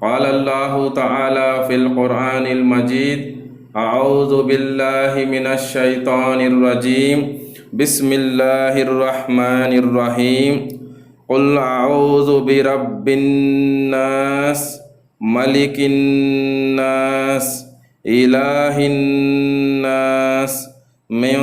قال الله تعالى في القرآن المجيد أعوذ بالله من الشيطان الرجيم بسم الله الرحمن الرحيم قل أعوذ برب الناس ملك الناس إله الناس من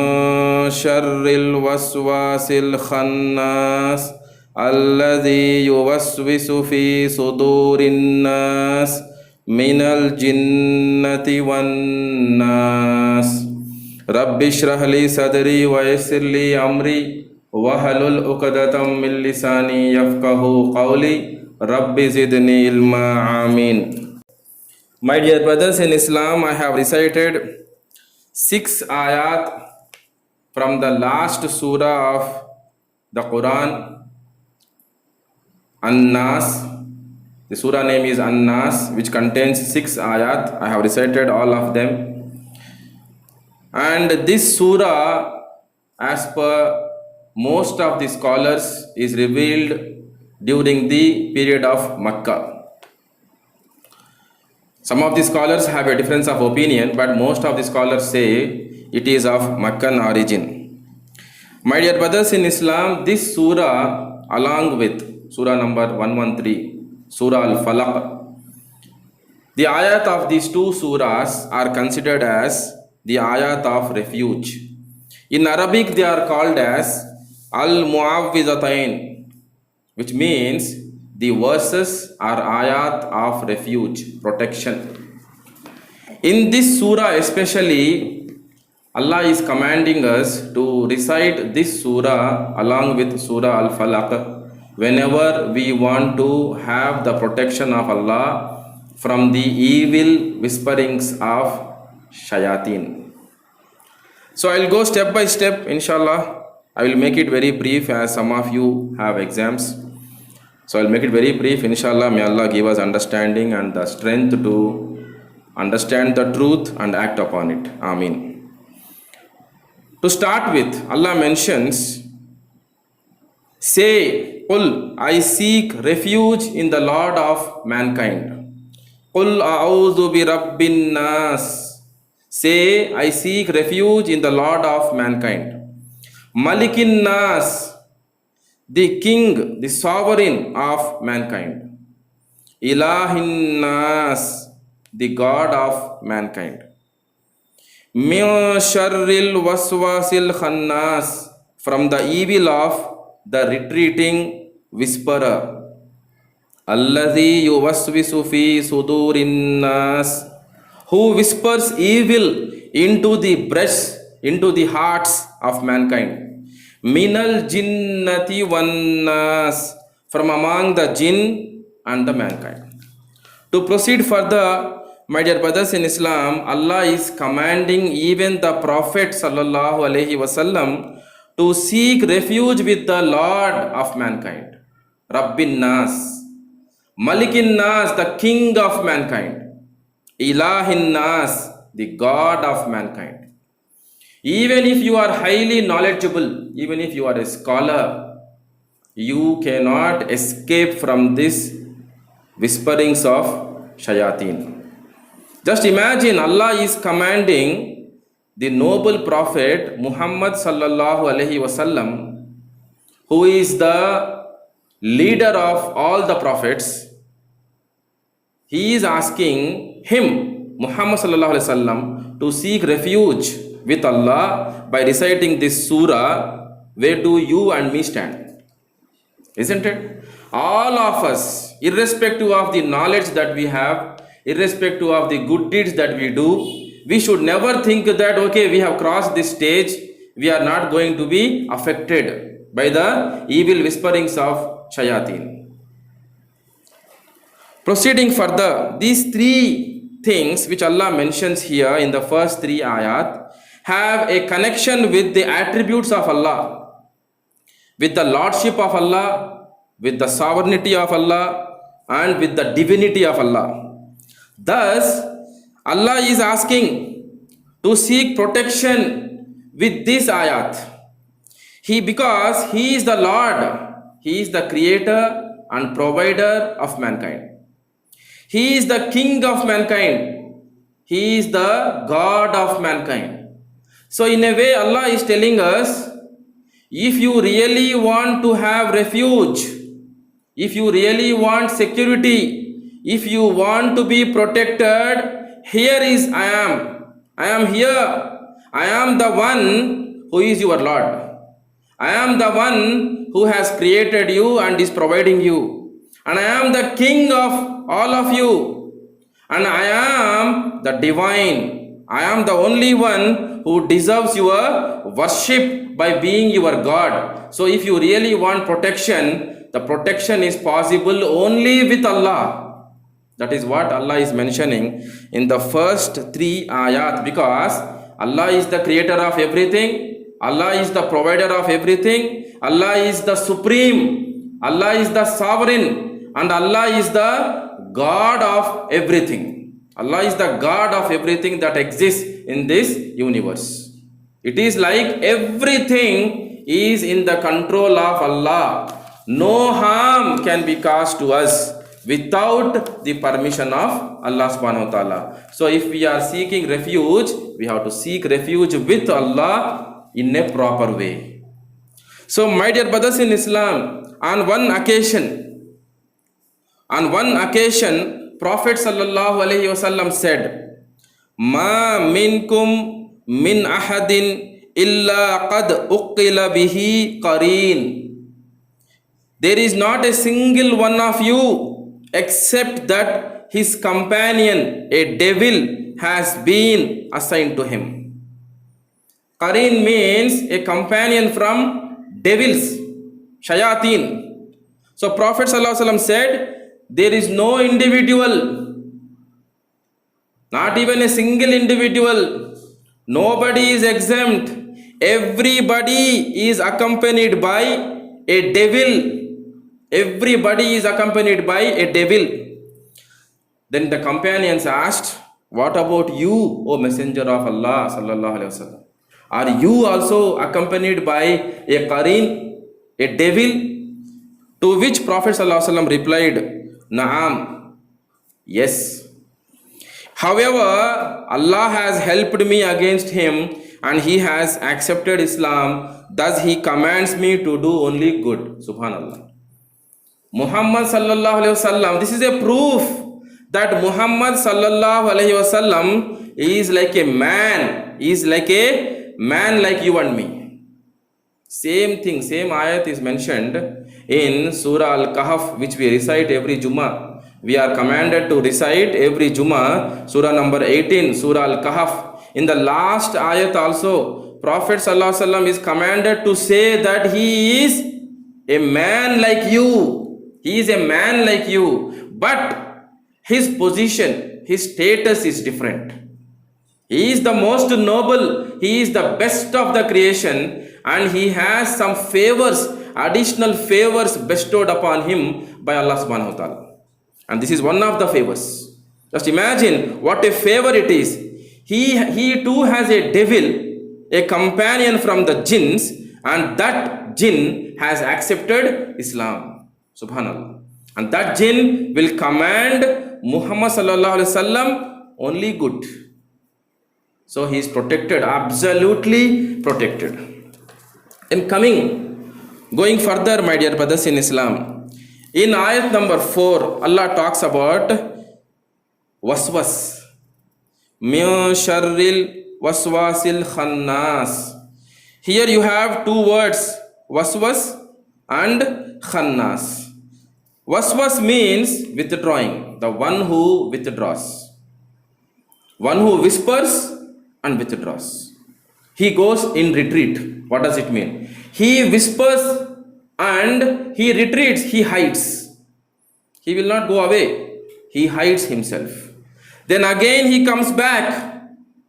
شر الوسواس الخناس الذي يوسوس في صدور الناس من الجنة والناس رب اشرح لي صدري ويسر لي أمري واحلل عقدة من لساني يفقهوا قولي رب زدني علما آمين. My dear brothers in Islam, I have recited 6 ayat from the last surah of the Quran, An-Nas. The surah name is An-Nas, which contains 6 ayat. I have recited all of them. And this surah, as per most of the scholars, is revealed during the period of Makkah. Some of the scholars have a difference of opinion, but most of the scholars say it is of Meccan origin. My dear brothers in Islam, this surah, along with surah number 113, Surah Al-Falaq, the ayat of these two surahs are considered as the ayat of refuge. In Arabic, they are called as Al-Mu'awwizatain, which means the verses are ayat of refuge, protection. In this surah especially, Allah is commanding us to recite this surah along with Surah Al-Falaq whenever we want to have the protection of Allah from the evil whisperings of shayateen. So I will go step by step, inshallah. I will make it very brief as some of you have exams. So I'll make it very brief, inshallah. May Allah give us understanding and the strength to understand the truth and act upon it. Ameen. To start with, Allah mentions, say, Qul, I seek refuge in the Lord of mankind. Qul a'udhu bi rabbin nas. Say, I seek refuge in the Lord of mankind. Malikin nas, the king, the sovereign of mankind. Ilahin nas, the God of mankind. Min sharril waswasil khannas, from the evil of the retreating whisperer. Alladhi yuwaswisu fi sudurin nas, who whispers evil into the breasts, into the hearts of mankind. Minal jinnati wan nas, from among the jinn and the mankind. To proceed further, my dear brothers in Islam, Allah is commanding even the Prophet sallallahu alaihi wasallam to seek refuge with the Lord of mankind, Rabbin nas, Malikin nas, the king of mankind, Ilahin nas, the God of mankind. Even if you are highly knowledgeable, even if you are a scholar, you cannot escape from these whisperings of shayateen. Just imagine, Allah is commanding the noble Prophet Muhammad sallallahu alaihi wasallam, who is the leader of all the prophets. He is asking him, Muhammad sallallahu alaihi wasallam, to seek refuge with Allah by reciting this surah. Where do you and me stand? Isn't it? All of us, irrespective of the knowledge that we have, irrespective of the good deeds that we do, we should never think that, okay, we have crossed this stage, we are not going to be affected by the evil whisperings of shayateen. Proceeding further, these three things which Allah mentions here in the first 3 ayat have a connection with the attributes of Allah, with the lordship of Allah, with the sovereignty of Allah, and with the divinity of Allah. Thus, Allah is asking to seek protection with this ayat. Because He is the Lord, He is the creator and provider of mankind. He is the king of mankind. He is the God of mankind. So in a way, Allah is telling us, if you really want to have refuge, if you really want security, if you want to be protected, here is I am. I am here. I am the one who is your Lord. I am the one who has created you and is providing you. And I am the king of all of you. And I am the divine. I am the only one who deserves your worship by being your God. So if you really want protection, the protection is possible only with Allah. That is what Allah is mentioning in the first 3 ayat, because Allah is the creator of everything. Allah is the provider of everything. Allah is the supreme. Allah is the sovereign. And Allah is the God of everything. Allah is the God of everything that exists in this universe. It is like everything is in the control of Allah. No harm can be caused to us without the permission of Allah subhanahu wa ta'ala. So if we are seeking refuge, we have to seek refuge with Allah in a proper way. So my dear brothers in Islam, on one occasion, Prophet sallallahu alaihi wasallam said, "Ma minkum min ahadin illa qad uqila bihi qareen." There is not a single one of you except that his companion, a devil, has been assigned to him. Qareen means a companion from devils, shayateen. So Prophet ﷺ said, there is no individual, not even a single individual, nobody is exempt. Everybody is accompanied by a devil. Everybody is accompanied by a devil. Then the companions asked, what about you, O Messenger of Allah sallallahu alaihi wasallam? Are you also accompanied by a qareen, a devil? To which Prophet sallallahu alaihi wasallam replied, Naam, yes. However, Allah has helped me against him and he has accepted Islam. Thus he commands me to do only good. Subhanallah. Muhammad sallallahu alaihi wasallam, this is a proof that Muhammad sallallahu alaihi wasallam is like a man, like you and me. Same thing, same ayat is mentioned in Surah Al-Kahf, which we recite every Jummah. We are commanded to recite every Jummah, Surah number 18, Surah Al-Kahf. In the last ayat also, Prophet sallallahu alaihi wasallam is commanded to say that he is a man like you. He is a man like you, but his position, his status is different. He is the most noble, he is the best of the creation, and he has some favors, additional favors bestowed upon him by Allah subhanahu wa ta'ala. And this is one of the favors. Just imagine what a favor it is. He too has a devil, a companion from the jinns, and that jinn has accepted Islam. Subhanallah. And that jinn will command Muhammad sallallahu alaihi wasallam only good. So he is protected, absolutely protected. And going further, my dear brothers in Islam, in ayat number 4, Allah talks about waswas. Min sharril waswasil khannas. Here you have two words, waswas and khannas. Waswas means withdrawing, the one who withdraws, one who whispers and withdraws. He goes in retreat. What does it mean? He whispers and he retreats, he hides. He will not go away. He hides himself. Then again he comes back.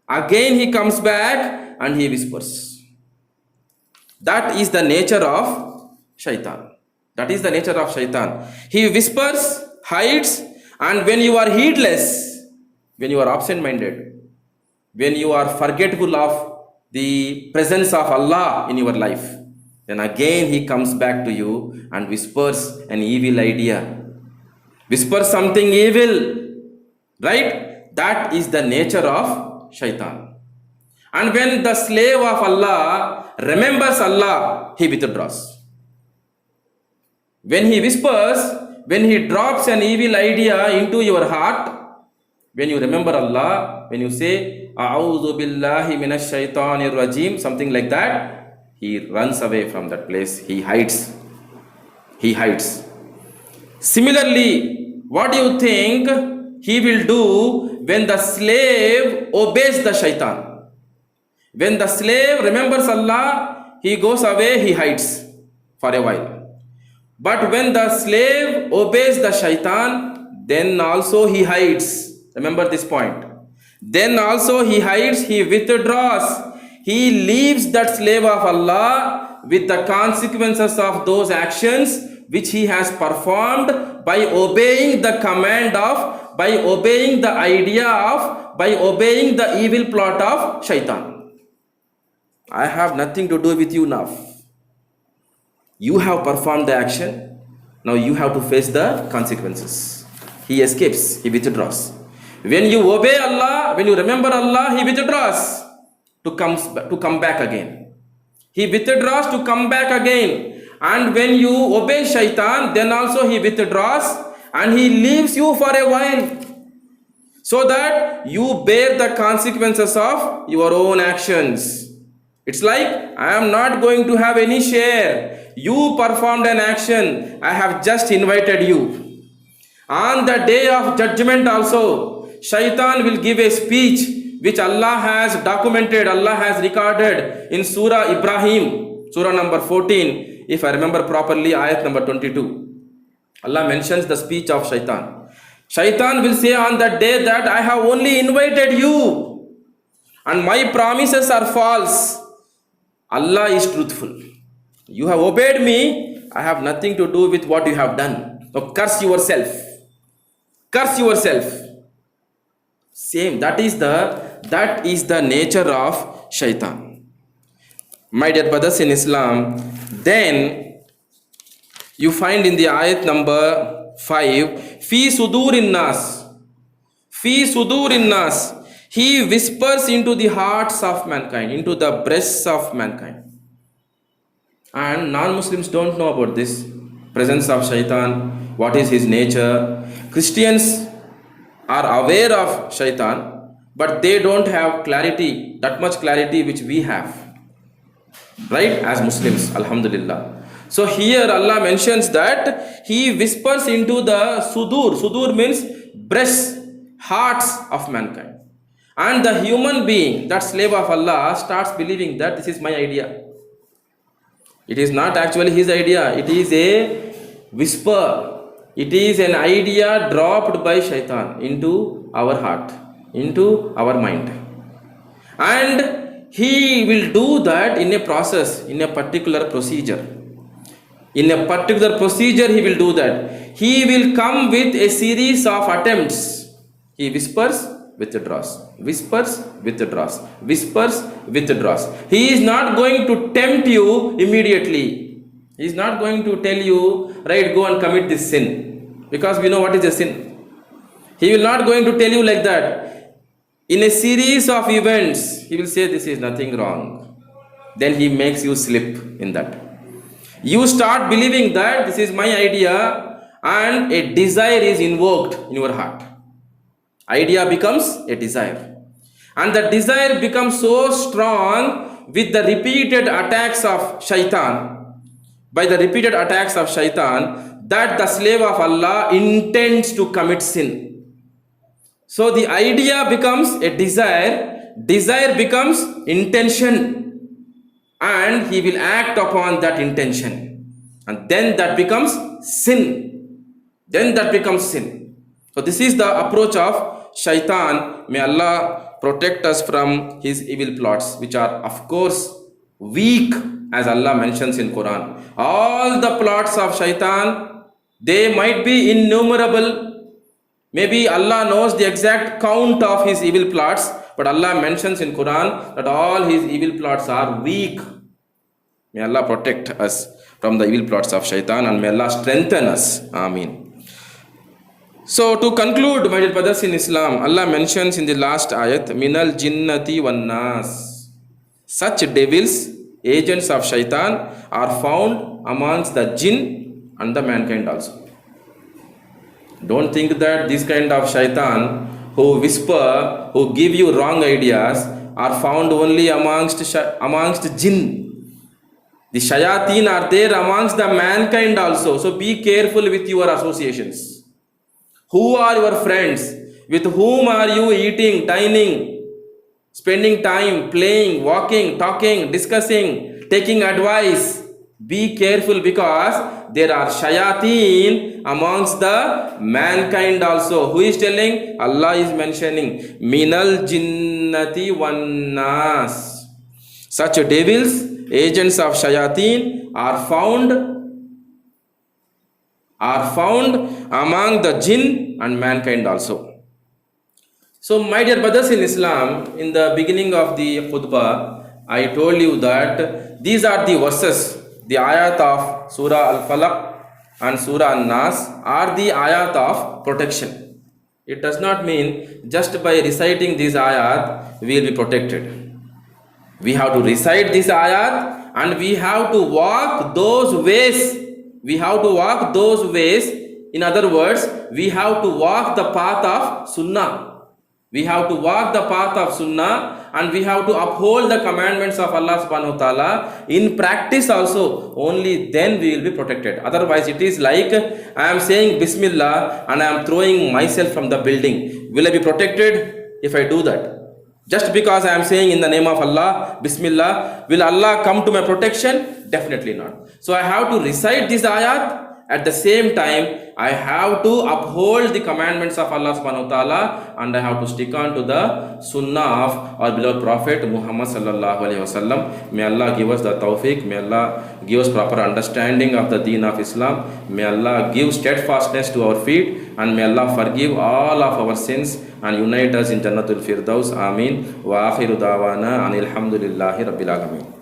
And he whispers. That is the nature of shaitan. That is the nature of shaitan. He whispers, hides, and when you are heedless, when you are absent-minded, when you are forgetful of the presence of Allah in your life, then again he comes back to you and whispers an evil idea. Whispers something evil Right? That is the nature of shaitan. And when the slave of Allah remembers Allah, he withdraws. When he whispers, when he drops an evil idea into your heart, when you remember Allah, when you say, A'udhu billahi minash shaitanir rajim, something like that, he runs away from that place. He hides. He hides. Similarly, what do you think he will do when the slave obeys the shaitan? When the slave remembers Allah, he goes away, he hides for a while. But when the slave obeys the shaitan, then also he hides. Remember this point. Then also he hides, he withdraws. He leaves that slave of Allah with the consequences of those actions which he has performed by obeying the command of, by obeying the idea of, by obeying the evil plot of shaitan. I have nothing to do with you now. You have performed the action. Now you have to face the consequences. He escapes. He withdraws. When you obey Allah, when you remember Allah, he withdraws to come back again. He withdraws to come back again. And when you obey shaitan, then also he withdraws and he leaves you for a while, so that you bear the consequences of your own actions. It's like, I am not going to have any share. You performed an action. I have just invited you. On the day of judgment also, shaitan will give a speech which Allah has documented, Allah has recorded in Surah Ibrahim, Surah number 14, if I remember properly, ayat number 22. Allah mentions the speech of shaitan. Shaitan will say on that day that I have only invited you and my promises are false. Allah is truthful. You have obeyed me. I have nothing to do with what you have done. So curse yourself. Curse yourself. Same. That is the nature of shaitan. My dear brothers in Islam, then you find in the ayat number 5, Fi sudurin nas. Fi sudurin nas. He whispers into the hearts of mankind, into the breasts of mankind. And non-Muslims don't know about this presence of shaitan, what is his nature. Christians are aware of shaitan, but they don't have clarity, that much clarity which we have, right, as Muslims, alhamdulillah. So here Allah mentions that he whispers into the sudur. Sudur means breasts, hearts of mankind. And the human being, that slave of Allah, starts believing that this is my idea. It is not actually his idea. It is a whisper. It is an idea dropped by shaitan into our heart, into our mind. And he will do that in a process, in a particular procedure. In a particular procedure, he will do that. He will come with a series of attempts. He whispers, withdraws, whispers, withdraws, whispers, withdraws. He is not going to tempt you immediately. He is not going to tell you, right, go and commit this sin, because we know what is a sin. He will not going to tell you like that. In a series of events, he will say this is nothing wrong. Then he makes you slip in that. You start believing that this is my idea, and a desire is invoked in your heart. Idea becomes a desire, and the desire becomes so strong with the repeated attacks of shaitan, by the repeated attacks of shaitan, that the slave of Allah intends to commit sin. So the idea becomes a desire, desire becomes intention, and he will act upon that intention, and then that becomes sin. Then that becomes sin. So this is the approach of shaitan. May Allah protect us from his evil plots, which are of course weak, as Allah mentions in Quran. All the plots of shaitan, they might be innumerable. Maybe Allah knows the exact count of his evil plots, but Allah mentions in Quran that all his evil plots are weak. May Allah protect us from the evil plots of shaitan, and may Allah strengthen us. Ameen. So to conclude, my dear brothers in Islam, Allah mentions in the last ayat, Minal jinnati wan nas. Such devils, agents of shaitan, are found amongst the jinn and the mankind also. Don't think that this kind of shaitan who whisper, who give you wrong ideas, are found only amongst jinn. The shayateen are there amongst the mankind also. So be careful with your associations. Who are your friends? With whom are you eating, dining, spending time, playing, walking, talking, discussing, taking advice? Be careful because there are shayateen amongst the mankind also. Who is telling? Allah is mentioning Minal jinnati wan nas. Such devils, agents of shayateen are found among the jinn and mankind also. So my dear brothers in Islam, in the beginning of the khutbah, I told you that these are the verses, the ayat of Surah Al-Falaq and Surah An-Nas are the ayat of protection. It does not mean just by reciting these ayat we will be protected. We have to recite this ayat and we have to walk those ways. We have to walk those ways. In other words, we have to walk the path of Sunnah. We have to walk the path of Sunnah and we have to uphold the commandments of Allah subhanahu wa ta'ala in practice also. Only then we will be protected. Otherwise, it is like I am saying Bismillah and I am throwing myself from the building. Will I be protected if I do that? Just because I am saying in the name of Allah, Bismillah, will Allah come to my protection? Definitely not. So I have to recite this ayat. At the same time, I have to uphold the commandments of Allah subhanahu wa ta'ala and I have to stick on to the sunnah of our beloved Prophet Muhammad sallallahu alaihi wasallam. May Allah give us the tawfiq. May Allah give us proper understanding of the deen of Islam. May Allah give steadfastness to our feet and may Allah forgive all of our sins and unite us in Jannatul Firdaus. Ameen. Wa akhiru dawana anil hamdulillahi rabbil alamin.